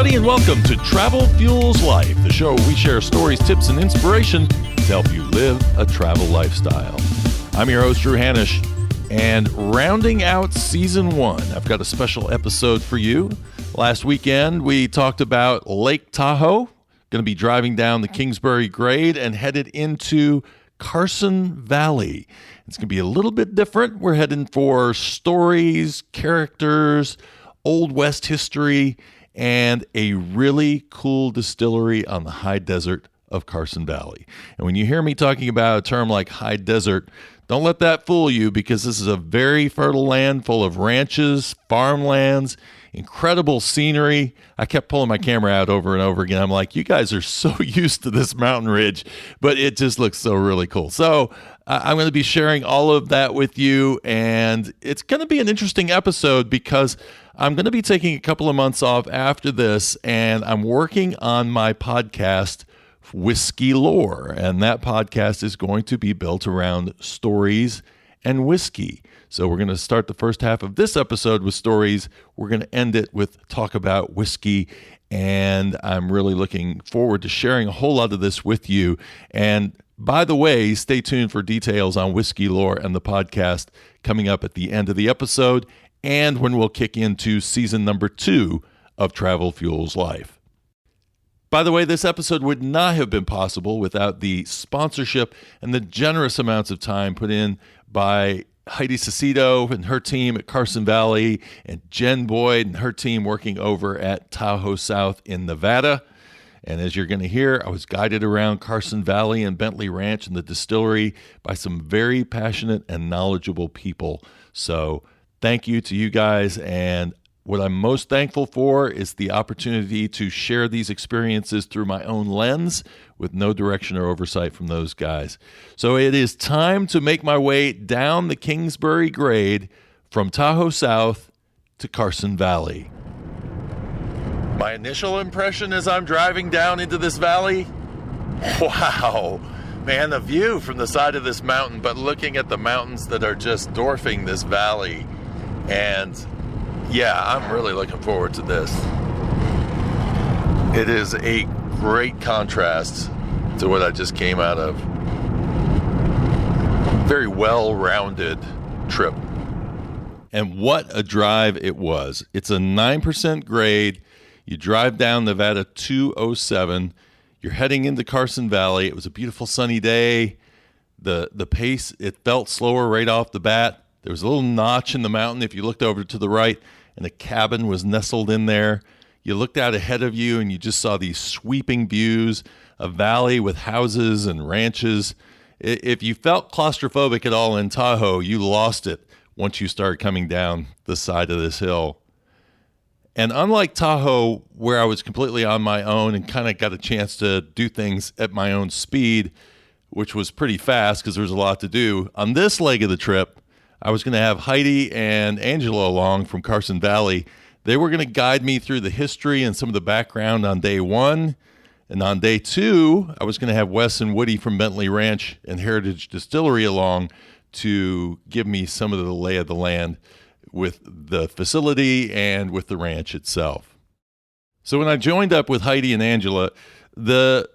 everybody, and welcome to Travel Fuels Life, the show where we share stories, tips, and inspiration to help you live a travel lifestyle. I'm your host, Drew Hanisch, and rounding out Season 1, I've got a special episode for you. Last weekend, we talked about Lake Tahoe, going to be driving down the Kingsbury Grade and headed into Carson Valley. It's going to be a little bit different. We're heading for stories, characters, Old West history, and a really cool distillery on the high desert of Carson Valley. And when you hear me talking about a term like high desert, don't let that fool you, because this is a very fertile land full of ranches, farmlands, incredible scenery. I kept pulling my camera out over and over again. I'm like, you guys are so used to this mountain ridge, but it just looks so really cool. So I'm going to be sharing all of that with you, and it's going to be an interesting episode because I'm going to be taking a couple of months off after this, and I'm working on my podcast, Whiskey Lore, and that podcast is going to be built around stories and whiskey. So we're going to start the first half of this episode with stories. We're going to end it with talk about whiskey, and I'm really looking forward to sharing a whole lot of this with you. And by the way, stay tuned for details on Whiskey Lore and the podcast coming up at the end of the episode, and when we'll kick into season number 2 of Travel Fuels Life. By the way, this episode would not have been possible without the sponsorship and the generous amounts of time put in by Heidi Cicito and her team at Carson Valley, and Jen Boyd and her team working over at Tahoe South in Nevada. And as you're going to hear, I was guided around Carson Valley and Bently Ranch and the distillery by some very passionate and knowledgeable people. So thank you to you guys, and what I'm most thankful for is the opportunity to share these experiences through my own lens with no direction or oversight from those guys. So it is time to make my way down the Kingsbury Grade from Tahoe South to Carson Valley. My initial impression as I'm driving down into this valley, wow, man, the view from the side of this mountain, but looking at the mountains that are just dwarfing this valley. And yeah, I'm really looking forward to this. It is a great contrast to what I just came out of. Very well-rounded trip. And what a drive it was. It's a 9% grade. You drive down Nevada 207. You're heading into Carson Valley. It was a beautiful sunny day. The pace, it felt slower right off the bat. There was a little notch in the mountain if you looked over to the right, and a cabin was nestled in there. You looked out ahead of you, and you just saw these sweeping views, a valley with houses and ranches. If you felt claustrophobic at all in Tahoe, you lost it once you started coming down the side of this hill. And unlike Tahoe, where I was completely on my own and kind of got a chance to do things at my own speed, which was pretty fast because there was a lot to do, on this leg of the trip, I was going to have Heidi and Angela along from Carson Valley. They were going to guide me through the history and some of the background on day 1. And on day 2, I was going to have Wes and Woody from Bently Ranch and Heritage Distillery along to give me some of the lay of the land with the facility and with the ranch itself. So when I joined up with Heidi and Angela, the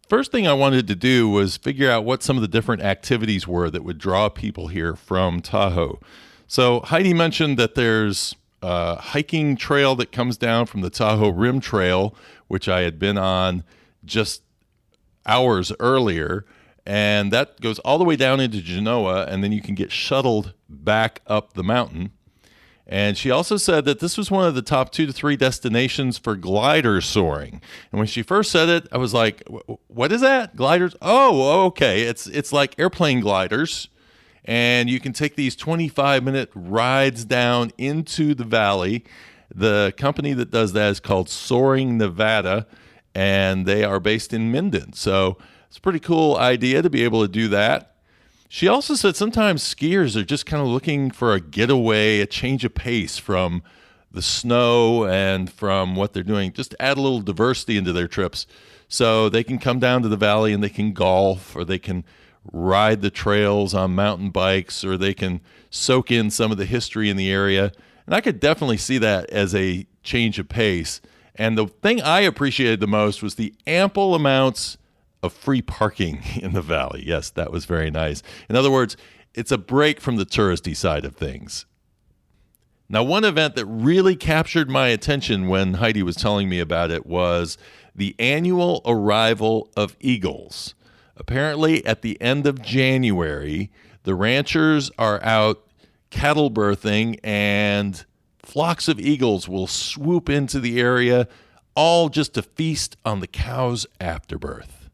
first thing I wanted to do was figure out what some of the different activities were that would draw people here from Tahoe. So Heidi mentioned that there's a hiking trail that comes down from the Tahoe Rim Trail, which I had been on just hours earlier, and that goes all the way down into Genoa, and then you can get shuttled back up the mountain. And she also said that this was one of the top 2 to 3 destinations for glider soaring. And when she first said it, I was like, what is that? Gliders? Oh, okay. It's like airplane gliders. And you can take these 25-minute rides down into the valley. The company that does that is called Soaring Nevada, and they are based in Minden. So it's a pretty cool idea to be able to do that. She also said sometimes skiers are just kind of looking for a getaway, a change of pace from the snow and from what they're doing. Just add a little diversity into their trips. So they can come down to the valley and they can golf, or they can ride the trails on mountain bikes, or they can soak in some of the history in the area. And I could definitely see that as a change of pace. And the thing I appreciated the most was the ample amounts of free parking in the valley. Yes, that was very nice. In other words, it's a break from the touristy side of things. Now, one event that really captured my attention when Heidi was telling me about it was the annual arrival of eagles. Apparently, at the end of January, the ranchers are out cattle birthing, and flocks of eagles will swoop into the area, all just to feast on the cows' afterbirth.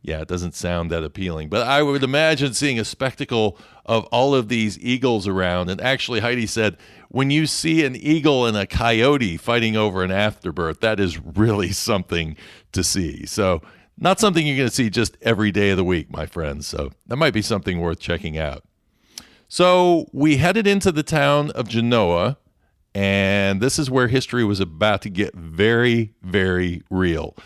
Yeah, it doesn't sound that appealing, but I would imagine seeing a spectacle of all of these eagles around. And actually, Heidi said, when you see an eagle and a coyote fighting over an afterbirth, that is really something to see. So not something you're going to see just every day of the week, my friends. So that might be something worth checking out. So we headed into the town of Genoa, and this is where history was about to get very, very real.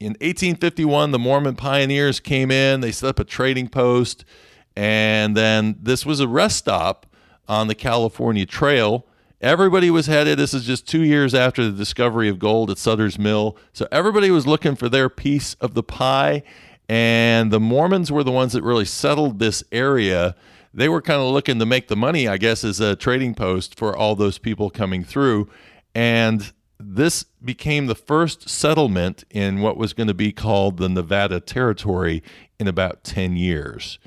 In 1851, the Mormon pioneers came in. They set up a trading post, and then this was a rest stop on the California Trail. Everybody was headed. This is just 2 years after the discovery of gold at Sutter's Mill. So everybody was looking for their piece of the pie, and the Mormons were the ones that really settled this area. They were kind of looking to make the money, I guess, as a trading post for all those people coming through. And this became the first settlement in what was going to be called the Nevada Territory in about 10 years.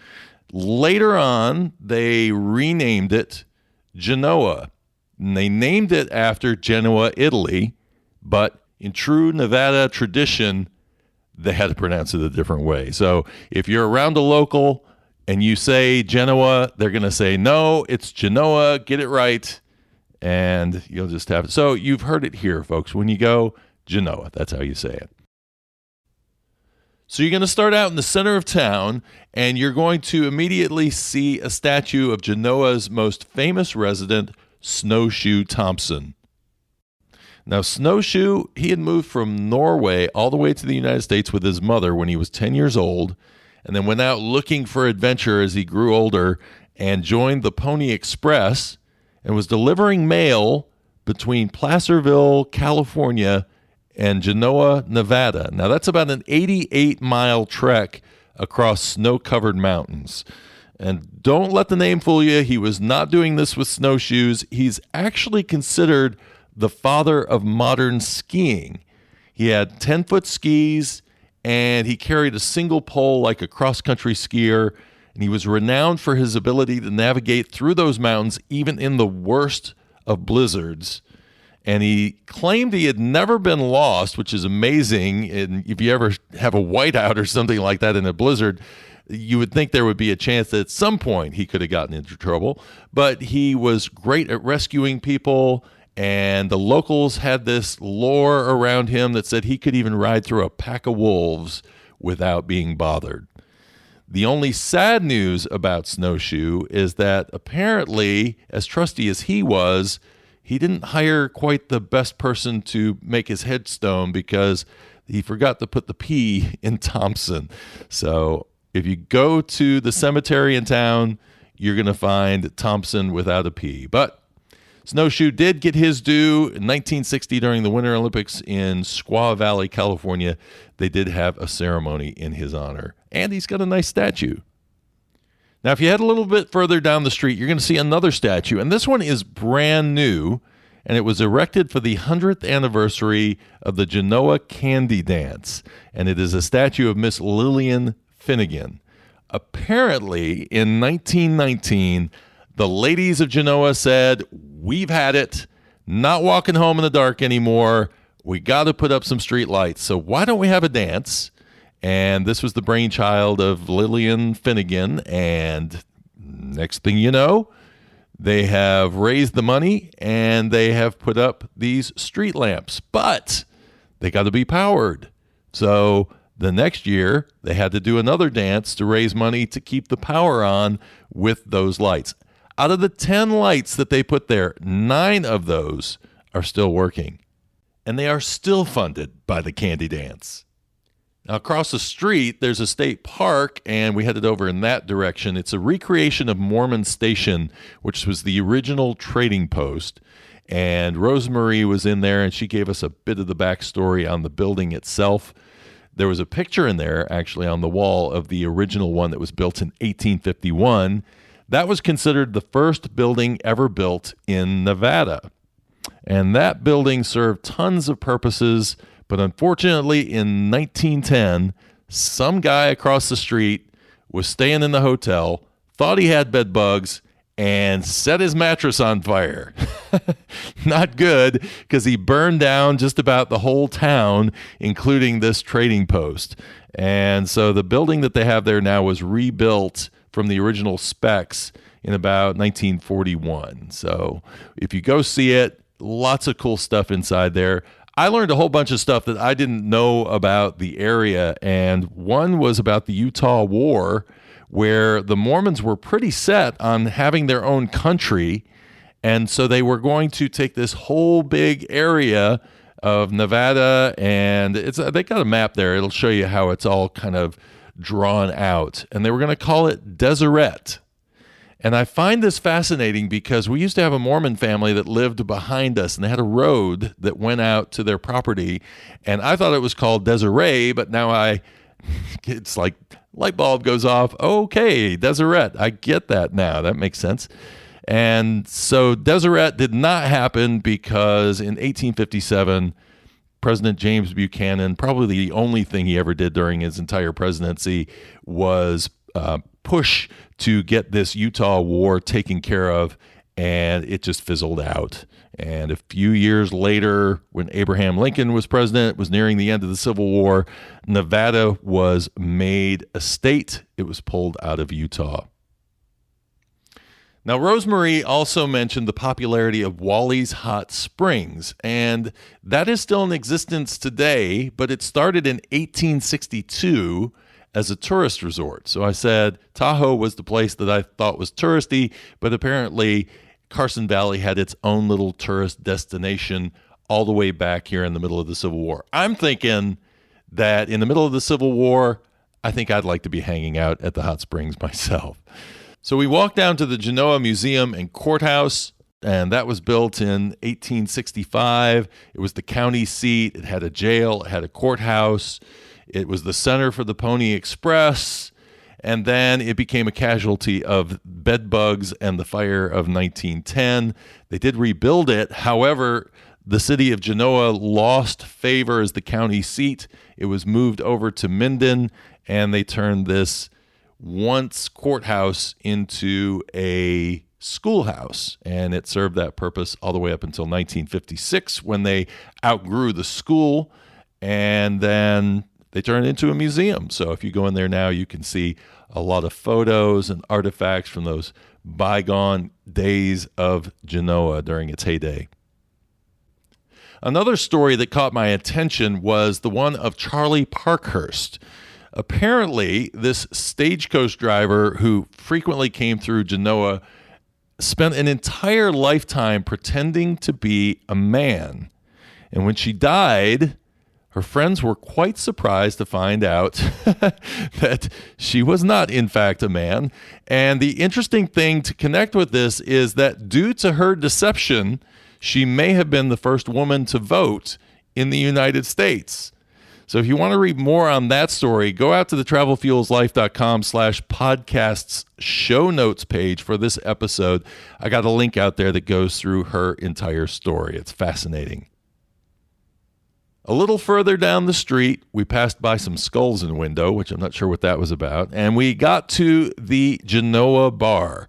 Later on, they renamed it Genoa. And they named it after Genoa, Italy, but in true Nevada tradition, they had to pronounce it a different way. So if you're around a local and you say Genoa, they're going to say, no, it's Genoa, get it right. And you'll just have it. So you've heard it here, folks. When you go, Genoa, that's how you say it. So you're going to start out in the center of town, and you're going to immediately see a statue of Genoa's most famous resident, Snowshoe Thompson. Now, Snowshoe, he had moved from Norway all the way to the United States with his mother when he was 10 years old, and then went out looking for adventure as he grew older and joined the Pony Express, and was delivering mail between Placerville, California, and Genoa, Nevada. Now, that's about an 88-mile trek across snow-covered mountains. And don't let the name fool you. He was not doing this with snowshoes. He's actually considered the father of modern skiing. He had 10-foot skis, and he carried a single pole like a cross-country skier. And he was renowned for his ability to navigate through those mountains, even in the worst of blizzards. And he claimed he had never been lost, which is amazing. And if you ever have a whiteout or something like that in a blizzard, you would think there would be a chance that at some point he could have gotten into trouble. But he was great at rescuing people, and the locals had this lore around him that said he could even ride through a pack of wolves without being bothered. The only sad news about Snowshoe is that apparently, as trusty as he was, he didn't hire quite the best person to make his headstone because he forgot to put the P in Thompson. So if you go to the cemetery in town, you're going to find Thompson without a P. But Snowshoe did get his due in 1960 during the Winter Olympics in Squaw Valley, California. They did have a ceremony in his honor, and he's got a nice statue. Now, if you head a little bit further down the street, you're going to see another statue, and this one is brand new, and it was erected for the 100th anniversary of the Genoa Candy Dance, and it is a statue of Miss Lillian Finnegan. Apparently, in 1919, the ladies of Genoa said, we've had it, not walking home in the dark anymore. We got to put up some street lights. So why don't we have a dance? And this was the brainchild of Lillian Finnegan. And next thing you know, they have raised the money and they have put up these street lamps. But they got to be powered. So the next year, they had to do another dance to raise money to keep the power on with those lights. Out of the 10 lights that they put there, 9 of those are still working. And they are still funded by the Candy Dance. Now, across the street, there's a state park, and we headed over in that direction. It's a recreation of Mormon Station, which was the original trading post. And Rosemarie was in there, and she gave us a bit of the backstory on the building itself. There was a picture in there, actually, on the wall of the original one that was built in 1851. That was considered the first building ever built in Nevada. And that building served tons of purposes, but unfortunately, in 1910, some guy across the street was staying in the hotel, thought he had bed bugs, and set his mattress on fire. Not good, because he burned down just about the whole town, including this trading post. And so the building that they have there now was rebuilt from the original specs in about 1941. So if you go see it, lots of cool stuff inside there. I learned a whole bunch of stuff that I didn't know about the area, and one was about the Utah War, where the Mormons were pretty set on having their own country, and so they were going to take this whole big area of Nevada, and they got a map there. It'll show you how it's all kind of drawn out, and they were going to call it Deseret. And I find this fascinating because we used to have a Mormon family that lived behind us, and they had a road that went out to their property, and I thought it was called Deseret, but now it's like light bulb goes off. Okay, Deseret. I get that now. That makes sense. And so Deseret did not happen because in 1857, President James Buchanan, probably the only thing he ever did during his entire presidency was push to get this Utah War taken care of, and it just fizzled out. And a few years later, when Abraham Lincoln was president, it was nearing the end of the Civil War, Nevada was made a state. It was pulled out of Utah. Now, Rosemarie also mentioned the popularity of Wally's Hot Springs, and that is still in existence today, but it started in 1862 as a tourist resort. So I said Tahoe was the place that I thought was touristy, but apparently Carson Valley had its own little tourist destination all the way back here in the middle of the Civil War. I'm thinking that in the middle of the Civil War, I think I'd like to be hanging out at the hot springs myself. So we walked down to the Genoa Museum and Courthouse, and that was built in 1865. It was the county seat. It had a jail. It had a courthouse. It was the center for the Pony Express. And then it became a casualty of bed bugs and the fire of 1910. They did rebuild it. However, the city of Genoa lost favor as the county seat. It was moved over to Minden, and they turned this once courthouse into a schoolhouse. And it served that purpose all the way up until 1956 when they outgrew the school, and then they turned it into a museum. So if you go in there now, you can see a lot of photos and artifacts from those bygone days of Genoa during its heyday. Another story that caught my attention was the one of Charlie Parkhurst. Apparently, this stagecoach driver who frequently came through Genoa spent an entire lifetime pretending to be a man. And when she died, her friends were quite surprised to find out that she was not, in fact, a man. And the interesting thing to connect with this is that due to her deception, she may have been the first woman to vote in the United States. So if you want to read more on that story, go out to the travelfuelslife.com/podcasts show notes page for this episode. I got a link out there that goes through her entire story. It's fascinating. A little further down the street, we passed by some skulls in the window, which I'm not sure what that was about, and we got to the Genoa Bar.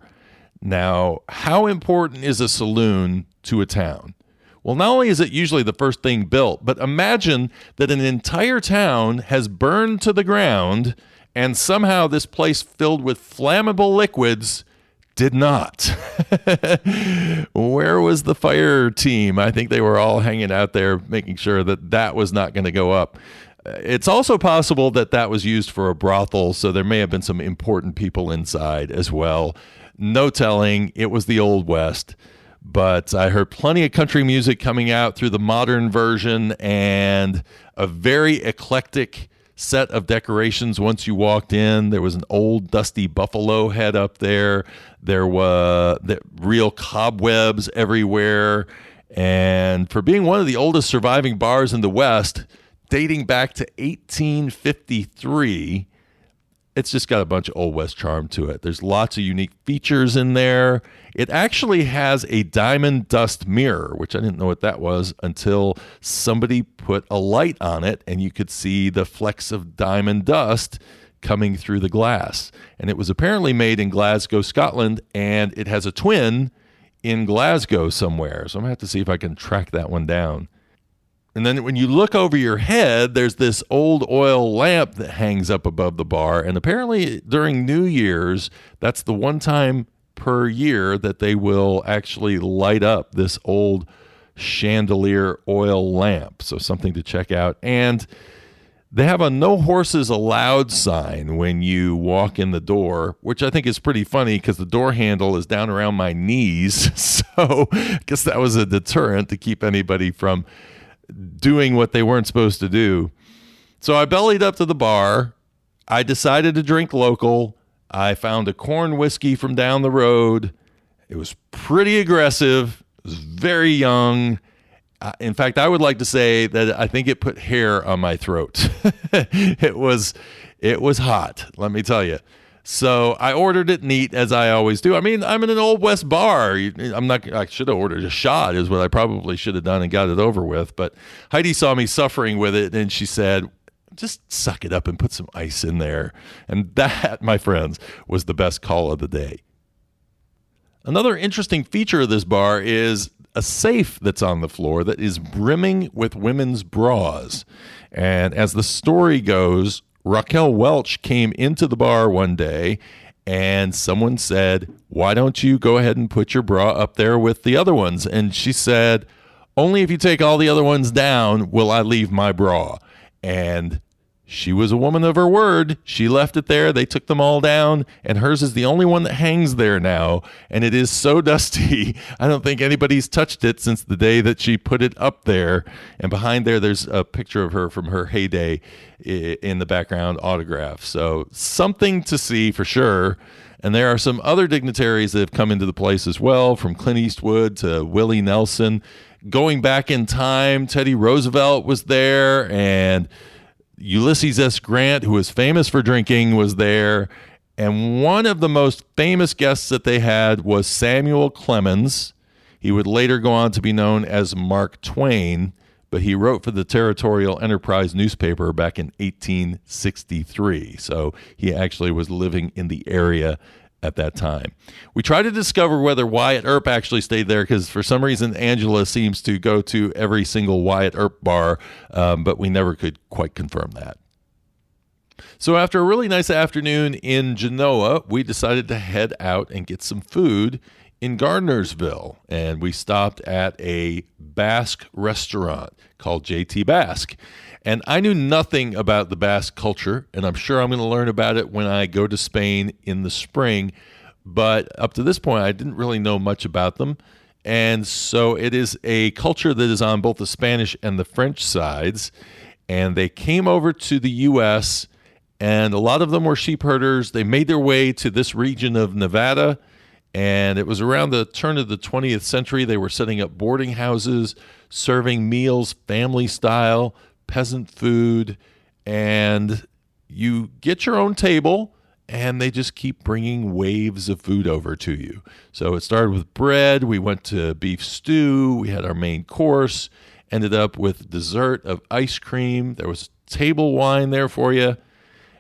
Now, how important is a saloon to a town? Well, not only is it usually the first thing built, but imagine that an entire town has burned to the ground, and somehow this place filled with flammable liquids did not. Where was the fire team? I think they were all hanging out there making sure that that was not going to go up. It's also possible that that was used for a brothel, so there may have been some important people inside as well. No telling. It was the Old West. But I heard plenty of country music coming out through the modern version, and a very eclectic set of decorations once you walked in. There was an old dusty buffalo head up there. There were real cobwebs everywhere. And for being one of the oldest surviving bars in the West, dating back to 1853, it's just got a bunch of Old West charm to it. There's lots of unique features in there. It actually has a diamond dust mirror, which I didn't know what that was until somebody put a light on it, and you could see the flecks of diamond dust coming through the glass. And it was apparently made in Glasgow, Scotland, and it has a twin in Glasgow somewhere. So I'm going to have to see if I can track that one down. And then when you look over your head, there's this old oil lamp that hangs up above the bar. And apparently during New Year's, that's the one time per year that they will actually light up this old chandelier oil lamp. So something to check out. And they have a no horses allowed sign when you walk in the door, which I think is pretty funny because the door handle is down around my knees. So I guess that was a deterrent to keep anybody from doing what they weren't supposed to do. So I bellied up to the bar. I decided to drink local. I found a corn whiskey from down the road. It was pretty aggressive. It was very young. In fact, I would like to say that I think it put hair on my throat. It was hot, let me tell you. So I ordered it neat, as I always do. I mean, I'm in an Old West bar. I should have ordered a shot, is what I probably should have done and got it over with. But Heidi saw me suffering with it, and she said, just suck it up and put some ice in there. And that, my friends, was the best call of the day. Another interesting feature of this bar is a safe that's on the floor that is brimming with women's bras. And as the story goes, Raquel Welch came into the bar one day and someone said, why don't you go ahead and put your bra up there with the other ones? And she said, only if you take all the other ones down will I leave my bra. And she was a woman of her word. She left it there. They took them all down, and hers is the only one that hangs there now. And it is so dusty. I don't think anybody's touched it since the day that she put it up there. And behind there, there's a picture of her from her heyday in the background, autograph. So something to see for sure. And there are some other dignitaries that have come into the place as well, from Clint Eastwood to Willie Nelson. Going back in time, Teddy Roosevelt was there, and Ulysses S. Grant, who was famous for drinking, was there. And one of the most famous guests that they had was Samuel Clemens. He would later go on to be known as Mark Twain, but he wrote for the Territorial Enterprise newspaper back in 1863. So he actually was living in the area at that time. We tried to discover whether Wyatt Earp actually stayed there, because for some reason Angela seems to go to every single Wyatt Earp bar, but we never could quite confirm that. So after a really nice afternoon in Genoa, we decided to head out and get some food in Gardnersville, and we stopped at a Basque restaurant called ETA Basque. And I knew nothing about the Basque culture, and I'm sure I'm going to learn about it when I go to Spain in the spring. But up to this point, I didn't really know much about them. And so it is a culture that is on both the Spanish and the French sides. And they came over to the U.S., and a lot of them were sheep herders. They made their way to this region of Nevada, and it was around the turn of the 20th century. They were setting up boarding houses, serving meals, family style, peasant food, and you get your own table, and they just keep bringing waves of food over to you. So it started with bread. We went to beef stew. We had our main course, ended up with dessert of ice cream. There was table wine there for you.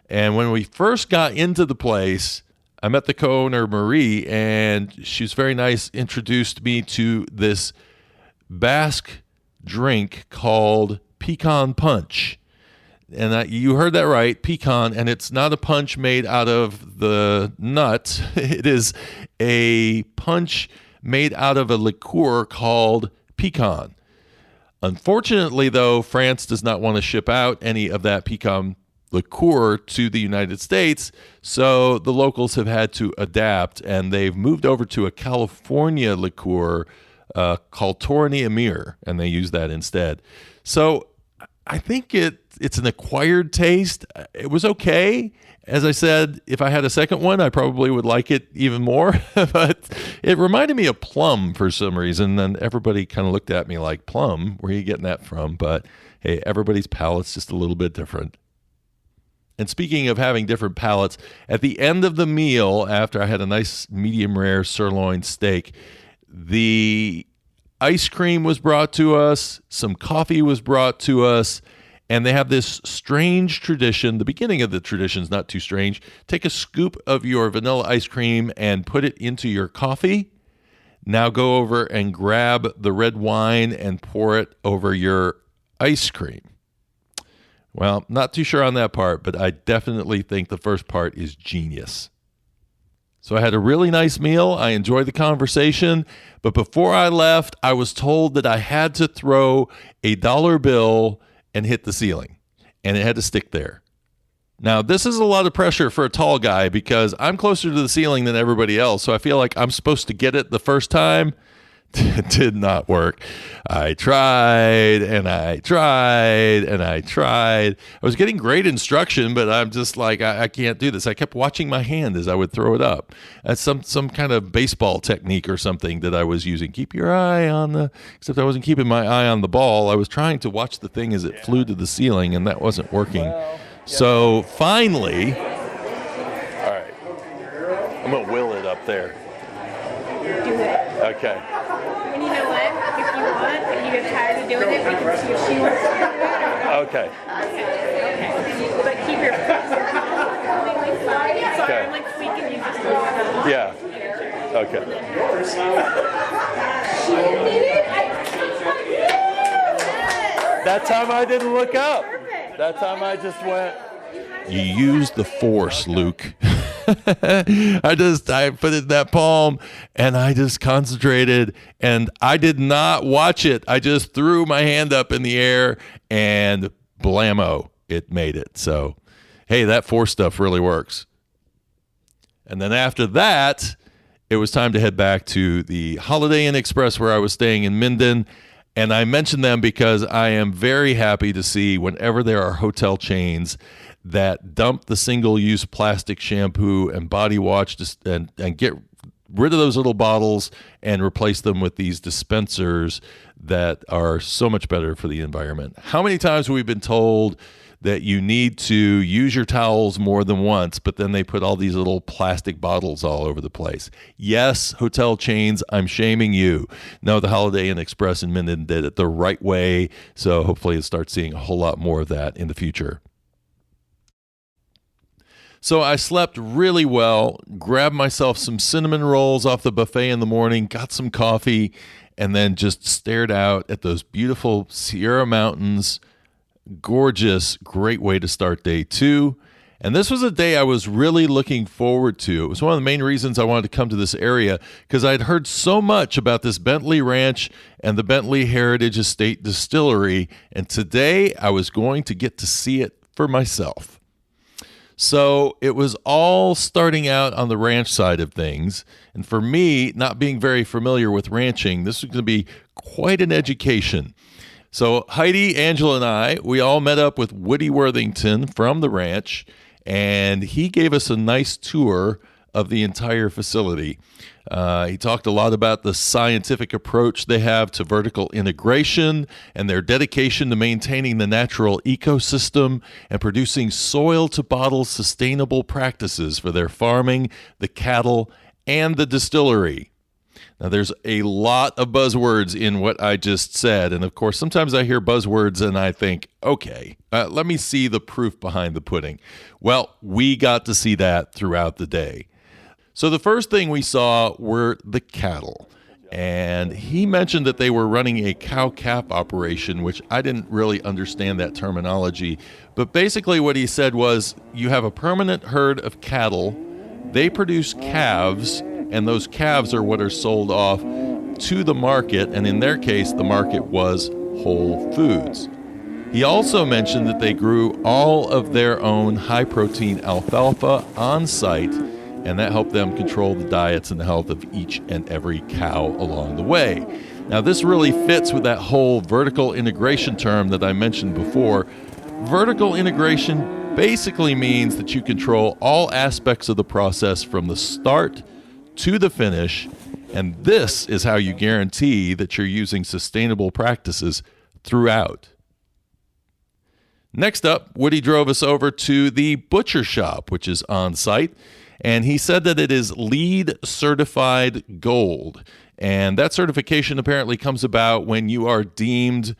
And when we first got into the place, I met the co-owner, Marie, and she was very nice, introduced me to this Basque drink called pecan punch. And you heard that right, pecan, and it's not a punch made out of the nut. It is a punch made out of a liqueur called pecan. Unfortunately, though, France does not want to ship out any of that pecan liqueur to the United States, so the locals have had to adapt, and they've moved over to a California liqueur called Torroni Amir, and they use that instead. So I think it it's an acquired taste. It was okay. As I said, if I had a second one, I probably would like it even more. But it reminded me of plum for some reason. And everybody kind of looked at me like, plum? Where are you getting that from? But hey, everybody's palate's just a little bit different. And speaking of having different palates, at the end of the meal, after I had a nice medium rare sirloin steak, the ice cream was brought to us, some coffee was brought to us, and they have this strange tradition. The beginning of the tradition is not too strange. Take a scoop of your vanilla ice cream and put it into your coffee. Now go over and grab the red wine and pour it over your ice cream. Well, not too sure on that part, but I definitely think the first part is genius. So I had a really nice meal. I enjoyed the conversation. But before I left, I was told that I had to throw a dollar bill and hit the ceiling, and it had to stick there. Now, this is a lot of pressure for a tall guy because I'm closer to the ceiling than everybody else, so I feel like I'm supposed to get it the first time. It did not work. I tried, and I tried, and I tried. I was getting great instruction, but I'm just like, I can't do this. I kept watching my hand as I would throw it up. That's some kind of baseball technique or something that I was using. Keep your eye on the, except I wasn't keeping my eye on the ball. I was trying to watch the thing as it flew to the ceiling, and that wasn't working. So finally, all right, I'm going to will it up there. Do it. Okay. And you know what? If you want, and you get tired of doing it, we can see if she wants to do it. Okay. Okay. But keep your completely fine. So Okay. I'm like tweaking you just a little bit. Yeah. Okay. That time I didn't look up. That time I just went. You used the force, Luke. I put it in that palm and I just concentrated and I did not watch it. I just threw my hand up in the air and blammo, it made it. So, hey, that force stuff really works. And then after that, it was time to head back to the Holiday Inn Express where I was staying in Minden. And I mention them because I am very happy to see whenever there are hotel chains that dump the single-use plastic shampoo and body wash and get rid of those little bottles and replace them with these dispensers that are so much better for the environment. How many times have we been told that you need to use your towels more than once, but then they put all these little plastic bottles all over the place? Yes, hotel chains, I'm shaming you. No, the Holiday Inn Express in Minden did it the right way, so hopefully you'll start seeing a whole lot more of that in the future. So I slept really well, grabbed myself some cinnamon rolls off the buffet in the morning, got some coffee, and then just stared out at those beautiful Sierra Mountains. Gorgeous, great way to start day 2. And this was a day I was really looking forward to. It was one of the main reasons I wanted to come to this area because I'd heard so much about this Bently Ranch and the Bently Heritage Estate Distillery, and today I was going to get to see it for myself. So it was all starting out on the ranch side of things. And for me, not being very familiar with ranching, this was going to be quite an education. So Heidi, Angela, and I, we all met up with Woody Worthington from the ranch, and he gave us a nice tour of the entire facility. He talked a lot about the scientific approach they have to vertical integration and their dedication to maintaining the natural ecosystem and producing soil-to-bottle sustainable practices for their farming, the cattle, and the distillery. Now, there's a lot of buzzwords in what I just said, and of course, sometimes I hear buzzwords and I think, okay, let me see the proof behind the pudding. Well, we got to see that throughout the day. So the first thing we saw were the cattle, and he mentioned that they were running a cow-calf operation, which I didn't really understand that terminology, but basically what he said was you have a permanent herd of cattle, they produce calves, and those calves are what are sold off to the market, and in their case, the market was Whole Foods. He also mentioned that they grew all of their own high-protein alfalfa on site, and that helped them control the diets and the health of each and every cow along the way. Now, this really fits with that whole vertical integration term that I mentioned before, vertical integration basically means that you control all aspects of the process from the start to the finish, and this is how you guarantee that you're using sustainable practices throughout. Next up, Woody drove us over to the butcher shop, which is on site, and he said that it is LEED certified gold. And that certification apparently comes about when you are deemed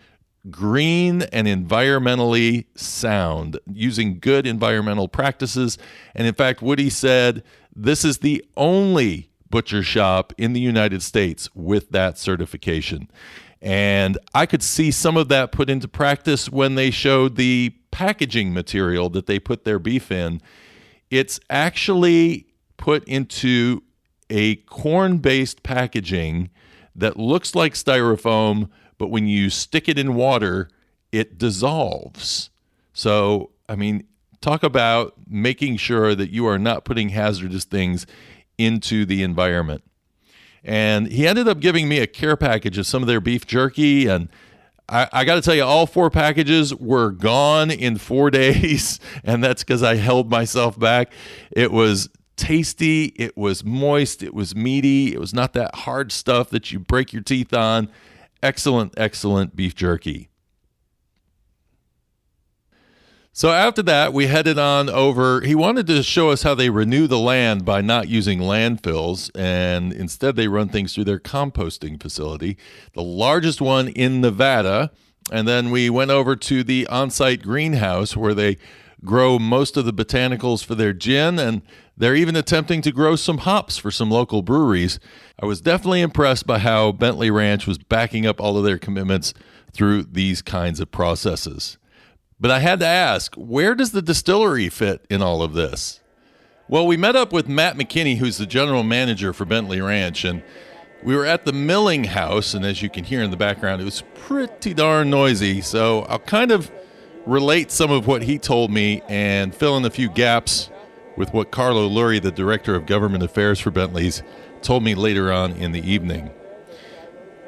green and environmentally sound, using good environmental practices. And in fact, Woody said this is the only butcher shop in the United States with that certification. And I could see some of that put into practice when they showed the packaging material that they put their beef in. It's actually put into a corn-based packaging that looks like styrofoam, but when you stick it in water, it dissolves. So, I mean, talk about making sure that you are not putting hazardous things into the environment. And he ended up giving me a care package of some of their beef jerky, and I got to tell you, all 4 packages were gone in 4 days, and that's because I held myself back. It was tasty, it was moist, it was meaty, it was not that hard stuff that you break your teeth on. Excellent, excellent beef jerky. So after that, we headed on over. He wanted to show us how they renew the land by not using landfills, and instead they run things through their composting facility, the largest one in Nevada. And then we went over to the on-site greenhouse where they grow most of the botanicals for their gin, and they're even attempting to grow some hops for some local breweries. I was definitely impressed by how Bently Ranch was backing up all of their commitments through these kinds of processes. But I had to ask, where does the distillery fit in all of this? Well, we met up with Matt McKinney, who's the general manager for Bently Ranch, and we were at the milling house, and as you can hear in the background, it was pretty darn noisy, so I'll kind of relate some of what he told me and fill in a few gaps with what Carlo Lurie, the Director of Government Affairs for Bently's, told me later on in the evening.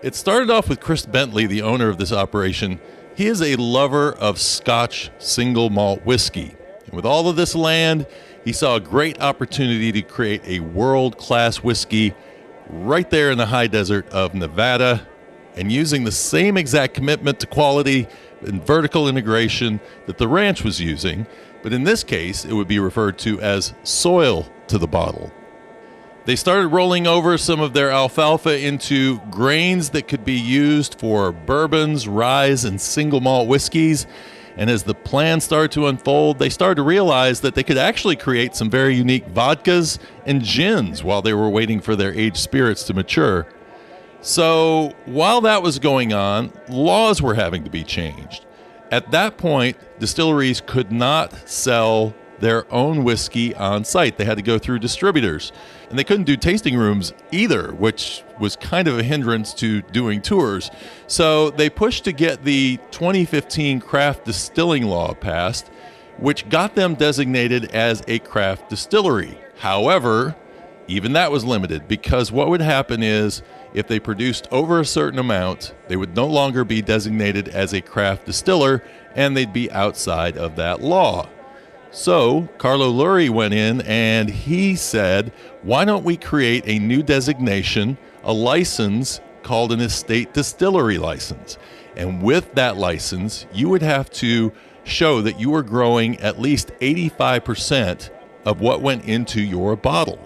It started off with Chris Bently, the owner of this operation. He is a lover of Scotch single malt whiskey. And with all of this land, he saw a great opportunity to create a world-class whiskey right there in the high desert of Nevada, and using the same exact commitment to quality and vertical integration that the ranch was using, but in this case, it would be referred to as soil to the bottle. They started rolling over some of their alfalfa into grains that could be used for bourbons, ryes, and single malt whiskeys. And as the plan started to unfold, they started to realize that they could actually create some very unique vodkas and gins while they were waiting for their aged spirits to mature. So while that was going on, laws were having to be changed. At that point, distilleries could not sell their own whiskey on site. They had to go through distributors. And they couldn't do tasting rooms either, which was kind of a hindrance to doing tours. So they pushed to get the 2015 craft distilling law passed, which got them designated as a craft distillery. However, even that was limited, because what would happen is if they produced over a certain amount, they would no longer be designated as a craft distiller, and they'd be outside of that law. So Carlo Lurie went in and he said, why don't we create a new designation, a license called an estate distillery license? And with that license, you would have to show that you were growing at least 85% of what went into your bottle.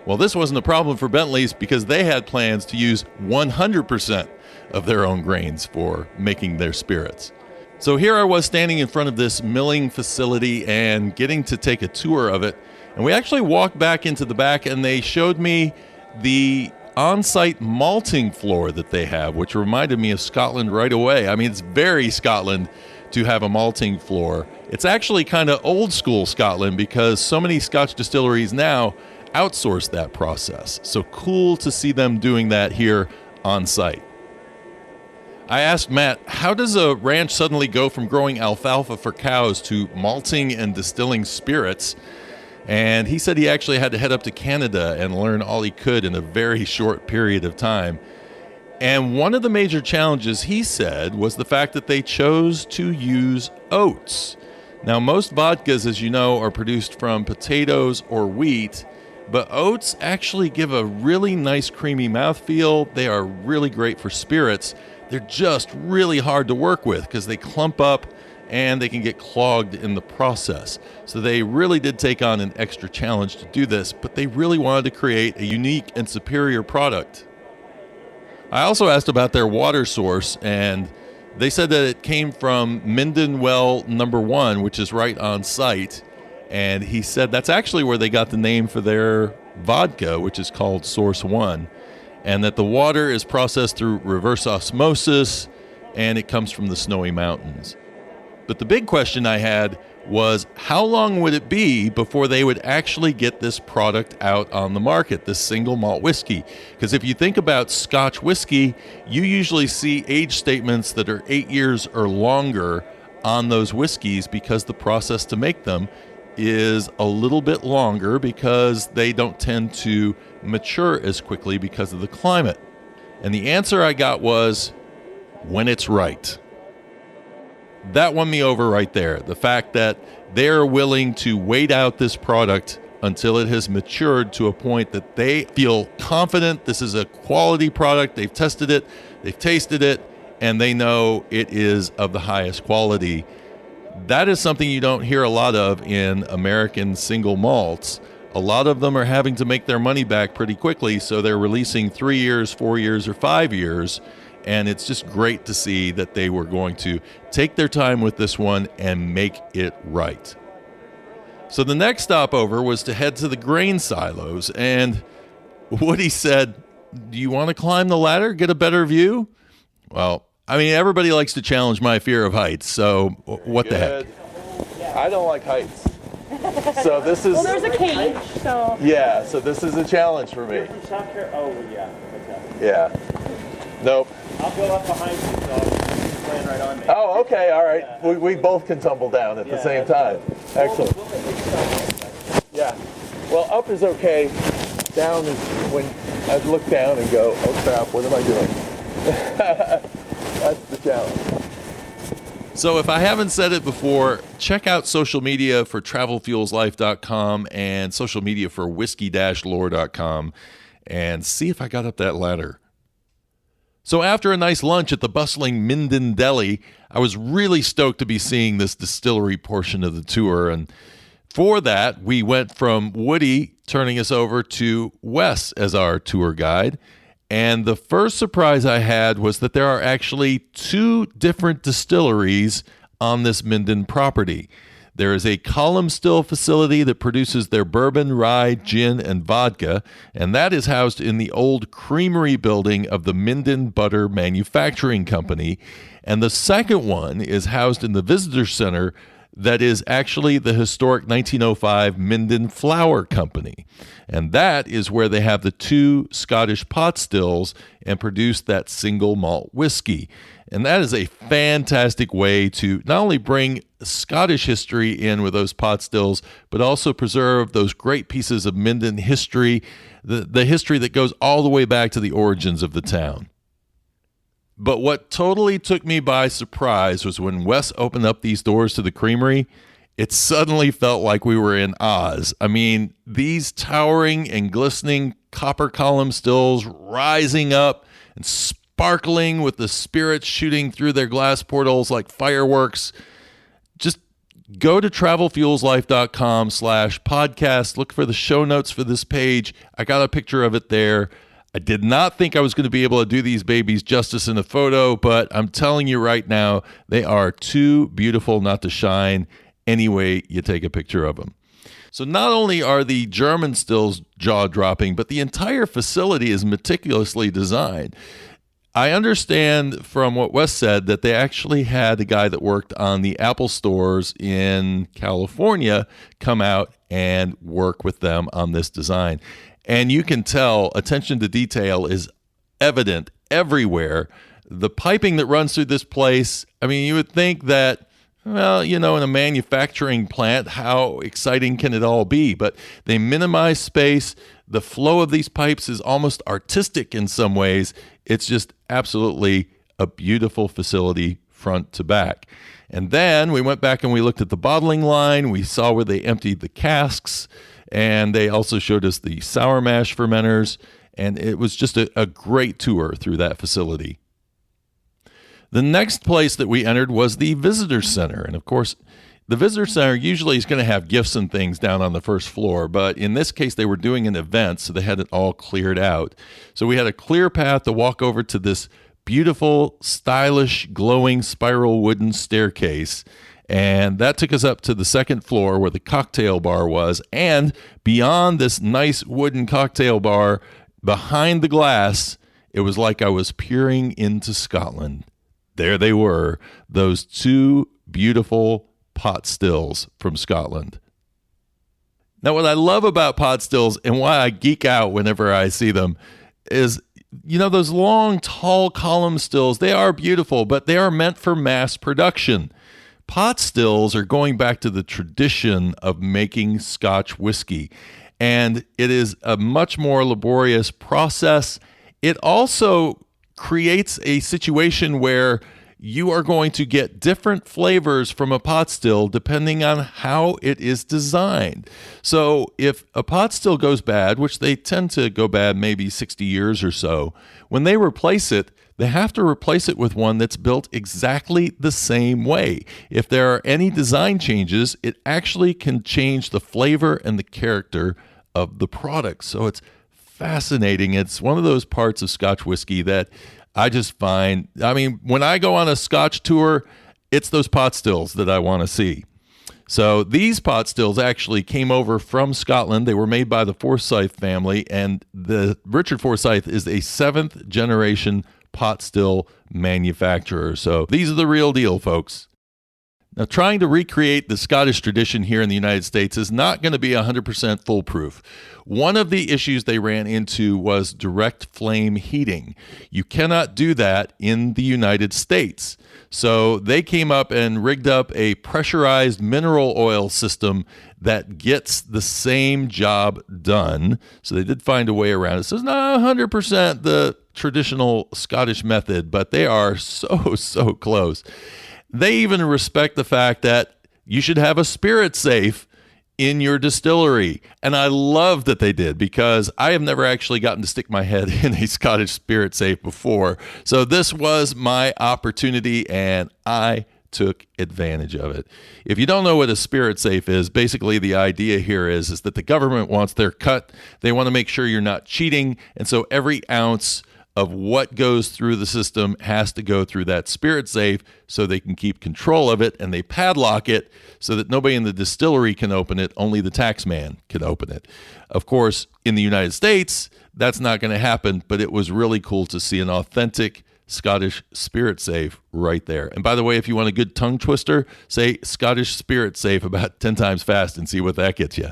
Well, this wasn't a problem for Bently's because they had plans to use 100% of their own grains for making their spirits. So here I was standing in front of this milling facility and getting to take a tour of it. And we actually walked back into the back and they showed me the on-site malting floor that they have, which reminded me of Scotland right away. I mean, it's very Scotland to have a malting floor. It's actually kind of old school Scotland because so many Scotch distilleries now outsource that process. So cool to see them doing that here on site. I asked Matt, how does a ranch suddenly go from growing alfalfa for cows to malting and distilling spirits? And he said he actually had to head up to Canada and learn all he could in a very short period of time. And one of the major challenges, he said, was the fact that they chose to use oats. Now, most vodkas, as you know, are produced from potatoes or wheat, but oats actually give a really nice creamy mouthfeel. They are really great for spirits. They're just really hard to work with because they clump up and they can get clogged in the process. So they really did take on an extra challenge to do this, but they really wanted to create a unique and superior product. I also asked about their water source, and they said that it came from Minden Well number 1, which is right on site. And he said that's actually where they got the name for their vodka, which is called Source 1. And that the water is processed through reverse osmosis, and it comes from the Snowy Mountains. But the big question I had was, how long would it be before they would actually get this product out on the market, this single malt whiskey? Because if you think about Scotch whiskey, you usually see age statements that are 8 years or longer on those whiskeys because the process to make them is a little bit longer because they don't tend to mature as quickly because of the climate. And the answer I got was, when it's right. That won me over right there. The fact that they're willing to wait out this product until it has matured to a point that they feel confident this is a quality product. They've tested it, they've tasted it, and they know it is of the highest quality. That is something you don't hear a lot of in American single malts. A lot of them are having to make their money back pretty quickly, so they're releasing 3 years, 4 years, or 5 years. And it's just great to see that they were going to take their time with this one and make it right. So the next stopover was to head to the grain silos. And Woody said, do you want to climb the ladder, get a better view? Well, I mean, everybody likes to challenge my fear of heights. So what the heck? I don't like heights. So this is... Well, there's a cage, so... Yeah, so this is a challenge for me. Oh, yeah. Okay. Yeah. Nope. I'll go up behind you, so you land right on me. Oh, okay, all right. Yeah. We both can tumble down at the same time. Excellent. Yeah. Well, up is okay. Down is when I look down and go, oh crap, what am I doing? That's the challenge. So if I haven't said it before, check out social media for travelfuelslife.com and social media for whiskey-lore.com and see if I got up that ladder. So after a nice lunch at the bustling Minden Deli, I was really stoked to be seeing this distillery portion of the tour. And for that, we went from Woody turning us over to Wes as our tour guide. And the first surprise I had was that there are actually 2 different distilleries on this Minden property. There is a column still facility that produces their bourbon, rye, gin, and vodka, and that is housed in the old Creamery building of the Minden Butter Manufacturing Company. And the second one is housed in the visitor center that is actually the historic 1905 Minden Flour Company. And that is where they have the 2 Scottish pot stills and produce that single malt whiskey. And that is a fantastic way to not only bring Scottish history in with those pot stills, but also preserve those great pieces of Minden history, the history that goes all the way back to the origins of the town. But what totally took me by surprise was when Wes opened up these doors to the creamery, it suddenly felt like we were in Oz. I mean, these towering and glistening copper column stills rising up and sparkling with the spirits shooting through their glass portals like fireworks. Just go to travelfuelslife.com/podcast. Look for the show notes for this page. I got a picture of it there. I did not think I was going to be able to do these babies justice in a photo, but I'm telling you right now, they are too beautiful not to shine any way you take a picture of them. So not only are the German stills jaw-dropping, but the entire facility is meticulously designed. I understand from what Wes said that they actually had a guy that worked on the Apple stores in California come out and work with them on this design. And you can tell attention to detail is evident everywhere. The piping that runs through this place, I mean, you would think that Well, in a manufacturing plant, how exciting can it all be? But they minimize space. The flow of these pipes is almost artistic in some ways. It's just absolutely a beautiful facility front to back. And then we went back and we looked at the bottling line. We saw where they emptied the casks, and they also showed us the sour mash fermenters. And it was just a great tour through that facility. The next place that we entered was the visitor center. And of course, the visitor center usually is going to have gifts and things down on the first floor, but in this case, they were doing an event, so they had it all cleared out. So we had a clear path to walk over to this beautiful, stylish, glowing spiral wooden staircase. And that took us up to the second floor where the cocktail bar was. And beyond this nice wooden cocktail bar, behind the glass, it was like I was peering into Scotland. There they were, those two beautiful pot stills from Scotland. Now, what I love about pot stills and why I geek out whenever I see them is, those long, tall column stills, they are beautiful, but they are meant for mass production. Pot stills are going back to the tradition of making Scotch whiskey, and it is a much more laborious process. It also creates a situation where you are going to get different flavors from a pot still depending on how it is designed. So if a pot still goes bad, which they tend to go bad maybe 60 years or so, when they replace it, they have to replace it with one that's built exactly the same way. If there are any design changes, it actually can change the flavor and the character of the product. So it's fascinating. It's one of those parts of Scotch whiskey that I just find, when I go on a Scotch tour, it's those pot stills that I want to see. So these pot stills actually came over from Scotland. They were made by the Forsyth family, and the Richard Forsyth is a 7th generation pot still manufacturer. So these are the real deal, folks. Now, trying to recreate the Scottish tradition here in the United States is not going to be 100% foolproof. One of the issues they ran into was direct flame heating. You cannot do that in the United States. So they came up and rigged up a pressurized mineral oil system that gets the same job done. So they did find a way around it. So it's not 100% the traditional Scottish method, but they are so close. They even respect the fact that you should have a spirit safe in your distillery. And I love that they did, because I have never actually gotten to stick my head in a Scottish spirit safe before. So this was my opportunity, and I took advantage of it. If you don't know what a spirit safe is, basically the idea here is that the government wants their cut. They want to make sure you're not cheating. And so every ounce of what goes through the system has to go through that spirit safe so they can keep control of it, and they padlock it so that nobody in the distillery can open it, only the tax man can open it. Of course, in the United States, that's not going to happen, but it was really cool to see an authentic Scottish spirit safe right there. And by the way, if you want a good tongue twister, say Scottish spirit safe about 10 times fast and see what that gets you.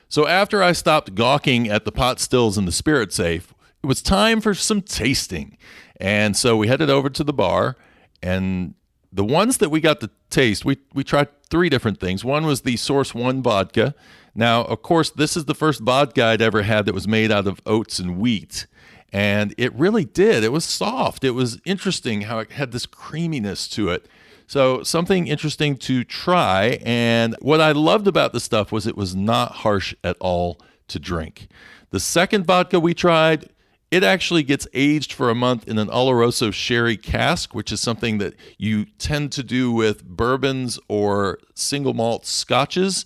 So after I stopped gawking at the pot stills in the spirit safe, it was time for some tasting. And so we headed over to the bar, and the ones that we got to taste, we tried 3 different things. One was the Source 1 vodka. Now, of course, this is the first vodka I'd ever had that was made out of oats and wheat. And it really did. It was soft. It was interesting how it had this creaminess to it. So something interesting to try. And what I loved about the stuff was it was not harsh at all to drink. The second vodka we tried, it actually gets aged for a month in an Oloroso sherry cask, which is something that you tend to do with bourbons or single malt scotches.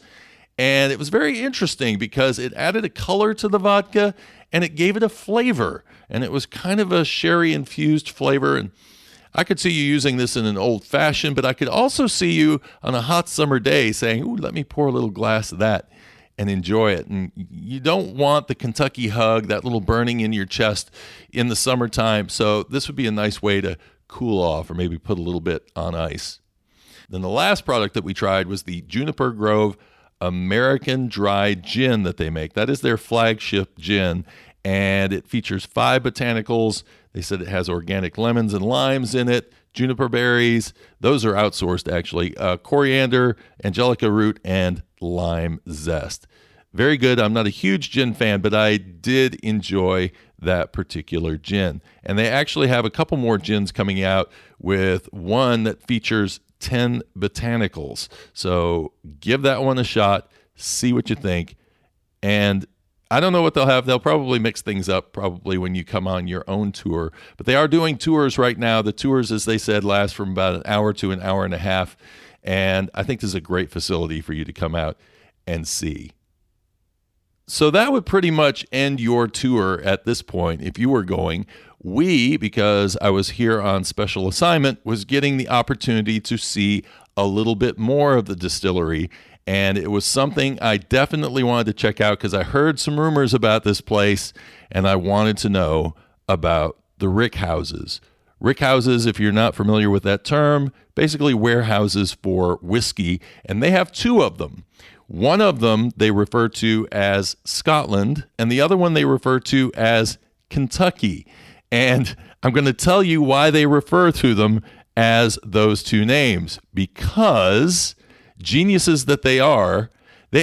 And it was very interesting because it added a color to the vodka and it gave it a flavor. And it was kind of a sherry-infused flavor. And I could see you using this in an old-fashioned, but I could also see you on a hot summer day saying, ooh, let me pour a little glass of that and enjoy it. And you don't want the Kentucky hug, that little burning in your chest in the summertime. So this would be a nice way to cool off or maybe put a little bit on ice. Then the last product that we tried was the Juniper Grove American Dry Gin that they make. That is their flagship gin, and it features 5 botanicals. They said it has organic lemons and limes in it, juniper berries. Those are outsourced, actually. Coriander, angelica root, and lime zest. Very good. I'm not a huge gin fan, but I did enjoy that particular gin. And they actually have a couple more gins coming out, with one that features 10 botanicals. So give that one a shot, see what you think. And I don't know what they'll have. They'll probably mix things up probably when you come on your own tour. But they are doing tours right now. The tours, as they said, last from about an hour to an hour and a half. And I think this is a great facility for you to come out and see. So that would pretty much end your tour at this point if you were going. We, because I was here on special assignment, was getting the opportunity to see a little bit more of the distillery. And it was something I definitely wanted to check out because I heard some rumors about this place and I wanted to know about the Rickhouses. Rickhouses, if you're not familiar with that term, basically warehouses for whiskey, and they have two of them. One of them they refer to as Scotland, and the other one they refer to as Kentucky. And I'm going to tell you why they refer to them as those two names. Because, geniuses that they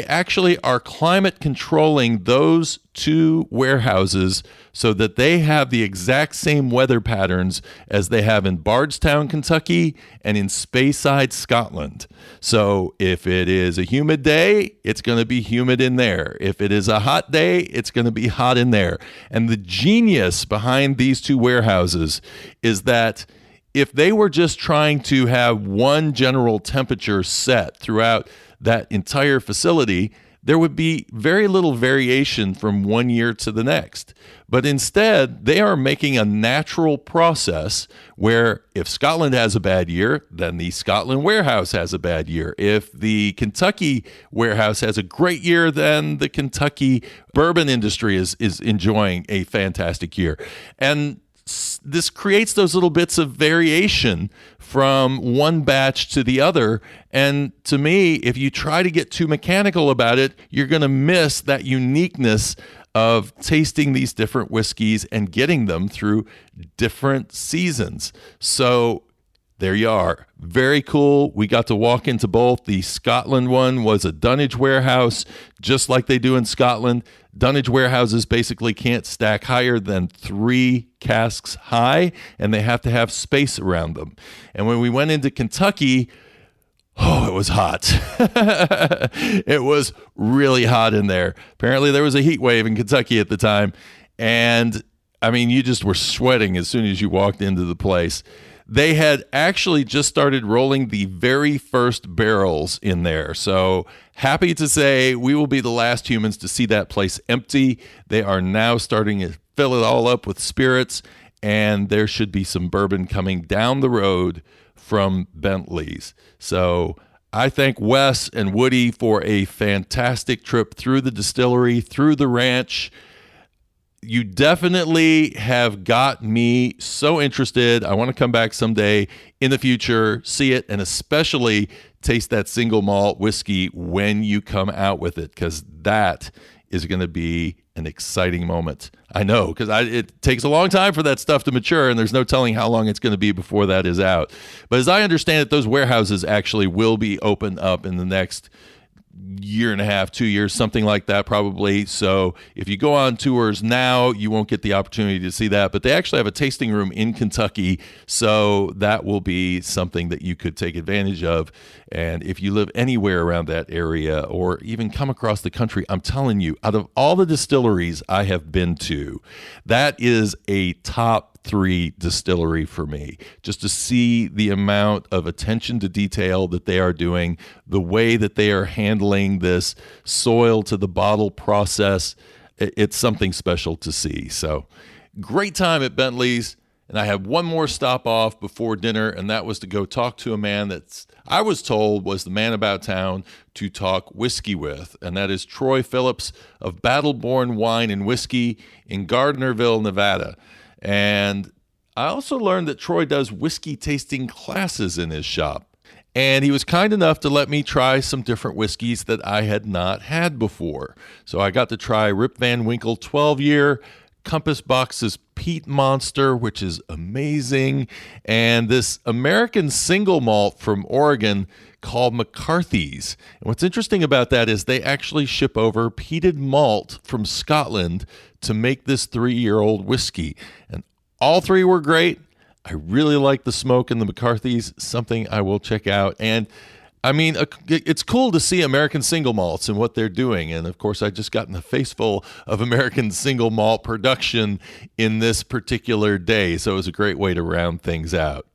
actually are climate controlling those two warehouses so that they have the exact same weather patterns as they have in Bardstown, Kentucky, and in Speyside, Scotland. So if it is a humid day, it's going to be humid in there. If it is a hot day, it's going to be hot in there. And the genius behind these two warehouses is that if they were just trying to have one general temperature set throughout that entire facility, there would be very little variation from one year to the next. But instead, they are making a natural process where if Scotland has a bad year, then the Scotland warehouse has a bad year. If the Kentucky warehouse has a great year, then the Kentucky bourbon industry is enjoying a fantastic year. And this creates those little bits of variation from one batch to the other. And to me, if you try to get too mechanical about it, you're going to miss that uniqueness of tasting these different whiskeys and getting them through different seasons. So there you are. Very cool. We got to walk into both. The Scotland one was a dunnage warehouse, just like they do in Scotland. Dunnage warehouses basically can't stack higher than 3 casks high, and they have to have space around them. And when we went into Kentucky, oh, it was hot. It was really hot in there. Apparently there was a heat wave in Kentucky at the time. And I mean, you just were sweating as soon as you walked into the place. They had actually just started rolling the very first barrels in there. So happy to say we will be the last humans to see that place empty. They are now starting to fill it all up with spirits, and there should be some bourbon coming down the road from Bently's. So I thank Wes and Woody for a fantastic trip through the distillery, through the ranch. You definitely have got me so interested. I want to come back someday in the future, see it, and especially taste that single malt whiskey when you come out with it, because that is going to be an exciting moment. I know, because it takes a long time for that stuff to mature, and there's no telling how long it's going to be before that is out. But as I understand it, those warehouses actually will be opened up in the next year and a half, 2 years, something like that probably. So if you go on tours now, you won't get the opportunity to see that. But they actually have a tasting room in Kentucky, so that will be something that you could take advantage of. And if you live anywhere around that area or even come across the country, I'm telling you, out of all the distilleries I have been to, that is a top 3 distillery for me. Just to see the amount of attention to detail that they are doing, the way that they are handling this soil to the bottle process, it's something special to see. So great time at Bently's. And I had one more stop off before dinner, and that was to go talk to a man that's, I was told, was the man about town to talk whiskey with, and that is Troy Phillips of Battleborn Wine and Whiskey in Gardnerville, Nevada. And I also learned that Troy does whiskey tasting classes in his shop. And he was kind enough to let me try some different whiskeys that I had not had before. So I got to try Rip Van Winkle 12-year, Compass Box's Peat Monster, which is amazing, and this American single malt from Oregon called McCarthy's. And what's interesting about that is they actually ship over peated malt from Scotland to make this 3-year-old whiskey. And all three were great. I really like the smoke in the McCarthy's, something I will check out. And I mean, it's cool to see American single malts and what they're doing. And of course, I just gotten a face full of American single malt production in this particular day. So it was a great way to round things out.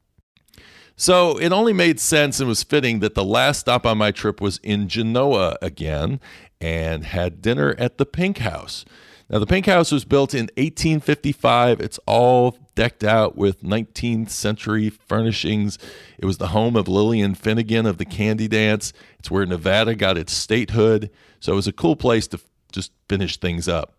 So it only made sense and was fitting that the last stop on my trip was in Genoa again, and had dinner at the Pink House. Now, the Pink House was built in 1855. It's all decked out with 19th century furnishings. It was the home of Lillian Finnegan of the Candy Dance. It's where Nevada got its statehood. So it was a cool place to just finish things up.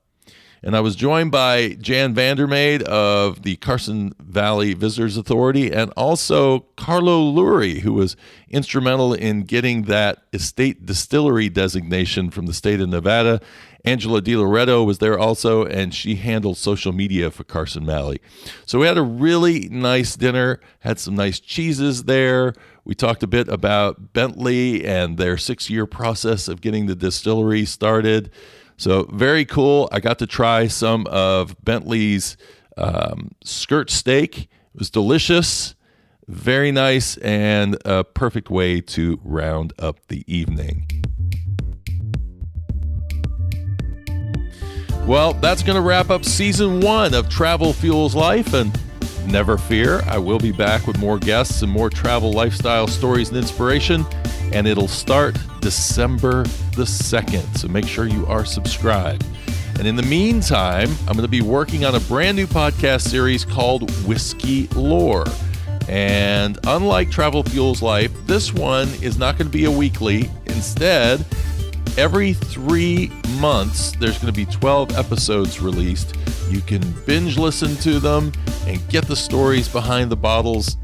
And I was joined by Jan Vandermeide of the Carson Valley Visitors Authority, and also Carlo Luri, who was instrumental in getting that estate distillery designation from the state of Nevada. Angela DiLoretto was there also, and she handled social media for Carson Valley. So we had a really nice dinner, had some nice cheeses there. We talked a bit about Bently and their 6-year process of getting the distillery started. So very cool. I got to try some of Bently's skirt steak. It was delicious, very nice, and a perfect way to round up the evening. Well, that's going to wrap up season 1 of Travel Fuels Life, and never fear, I will be back with more guests and more travel lifestyle stories and inspiration, and it'll start December the 2nd, so make sure you are subscribed. And in the meantime, I'm going to be working on a brand new podcast series called Whiskey Lore. And unlike Travel Fuels Life, this one is not going to be a weekly. Instead, every 3 months, there's going to be 12 episodes released. You can binge listen to them and get the stories behind the bottles.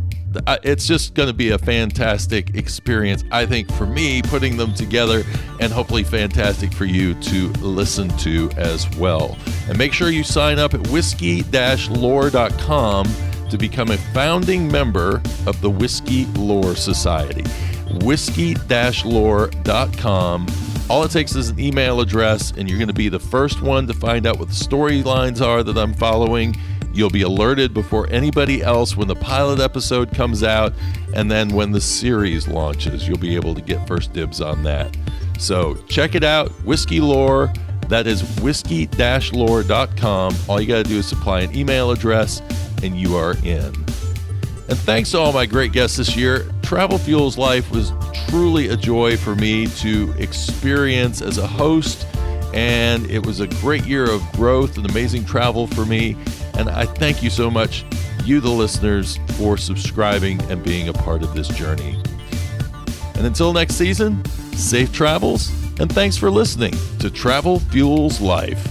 It's just going to be a fantastic experience, I think, for me, putting them together, and hopefully fantastic for you to listen to as well. And make sure you sign up at whiskey-lore.com to become a founding member of the Whiskey Lore Society. Whiskey-lore.com. All it takes is an email address, and you're going to be the first one to find out what the storylines are that I'm following. You'll be alerted before anybody else when the pilot episode comes out, and then when the series launches, you'll be able to get first dibs on that. So check it out, Whiskey Lore. That is whiskey-lore.com. All you got to do is supply an email address, and you are in. And thanks to all my great guests this year. Travel Fuels Life was truly a joy for me to experience as a host, and it was a great year of growth and amazing travel for me. And I thank you so much, you the listeners, for subscribing and being a part of this journey. And until next season, safe travels, and thanks for listening to Travel Fuels Life.